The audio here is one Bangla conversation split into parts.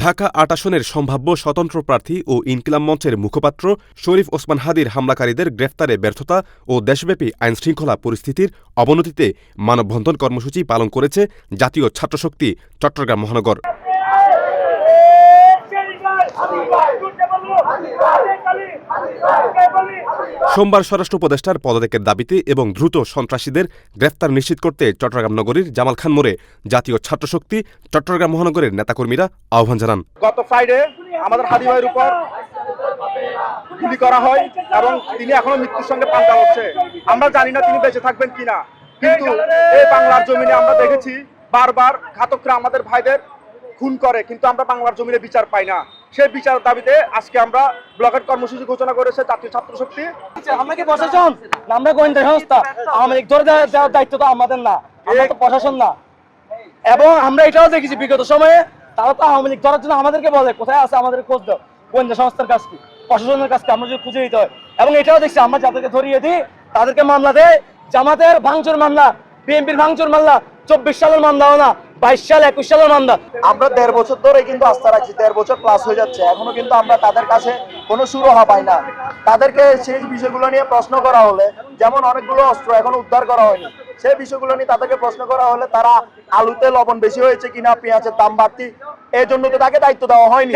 ঢাকা ৮ আসনের সম্ভাব্য স্বতন্ত্র প্রার্থী ও ইনকিলাব মঞ্চের মুখপাত্র শরীফ ওসমান হাদির হামলাকারীদের গ্রেফতারে ব্যর্থতা ও দেশব্যাপী আইনশৃঙ্খলা পরিস্থিতির অবনতিতে মানববন্ধন কর্মসূচি পালন করেছে জাতীয় ছাত্রশক্তি চট্টগ্রাম মহানগর। সোমবার স্বরাষ্ট্র উপদেষ্টার পদত্যাগের দাবিতে এবং দ্রুত সন্ত্রাসীদের গ্রেফতার নিশ্চিত করতে চট্টগ্রাম নগরীর জামাল খান মোড়ে জাতীয় ছাত্রশক্তি চট্টগ্রাম মহানগরের নেতাকর্মীরা আহ্বান জানান। গত ফ্রাইডে আমাদের হাদি ভাইয়ের উপর গুলি করা হয় এবং তিনি এখনো মৃত্যুর সঙ্গে পাল্টা হচ্ছে। আমরা জানি না তিনি বেঁচে থাকবেন কিনা, কিন্তু এই বাংলার জমিনে আমরা দেখেছি বারবার ঘাতকরা আমাদের ভাইদের খুন করে, কিন্তু আমরা বাংলার জমিনে বিচার পাই না। সেই বিচারের দাবিতে আজকে আমরা ব্লকেট কর্মসূচি ঘোষণা করেছে জাতীয় ছাত্রশক্তি। আমরা কি প্রশাসন, আমরা গোয়েন্দা সংস্থা, আমাদের ধরে দেওয়ার দায়িত্ব তো আমাদের না, আমরা তো প্রশাসন না। এবং আমরা এটাও দেখেছি বিগত সময়ে তারা তো আওয়ামী লীগ ধরার জন্য আমাদেরকে বলে কোথায় আছে আমাদের খোঁজ দাও, গোয়েন্দা সংস্থার কাছে প্রশাসনের কাছে আমরা যদি খুঁজে দিতে হয়। এবং এটাও দেখছি আমরা যাদেরকে ধরিয়ে দিই তাদেরকে মামলা দেয়, জামাতের ভাঙচুর মামলা, বিএনপির ভাঙচুর মামলা, 24 সালের মামলাও না, 22 সাল 21 সালের মামলা। আমরা 1.5 বছর ধরে কিন্তু আস্থা রাখছি, 1.5 বছর প্লাস হয়ে যাচ্ছে, এখনো কিন্তু আমরা তাদের কাছে কোনো সুরাহা পাই না। তাদেরকে সেই বিষয়গুলো নিয়ে প্রশ্ন করা হলে, যেমন অনেকগুলো অস্ত্র এখনো উদ্ধার করা হয়নি, সেই বিষয়গুলো নিয়ে তাদেরকে প্রশ্ন করা হলে তারা আলুতে লবণ বেশি হয়েছে কিনা, পেঁয়াজের দাম বাড়তি, এই জন্য তো তাকে দায়িত্ব দেওয়া হয়নি।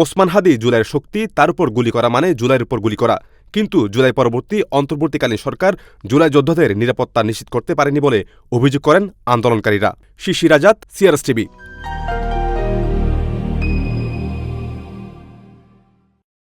ওসমান হাদি জুলাইয়ের শক্তি, তার উপর গুলি করা মানে জুলাইয়ের উপর গুলি করা। কিন্তু জুলাই পরবর্তী অন্তর্বর্তীকালীন সরকার জুলাই যোদ্ধাদের নিরাপত্তা নিশ্চিত করতে পারেনি বলে অভিযোগ করেন আন্দোলনকারীরা। শিশির আজাদ, সিআরএস টিভি।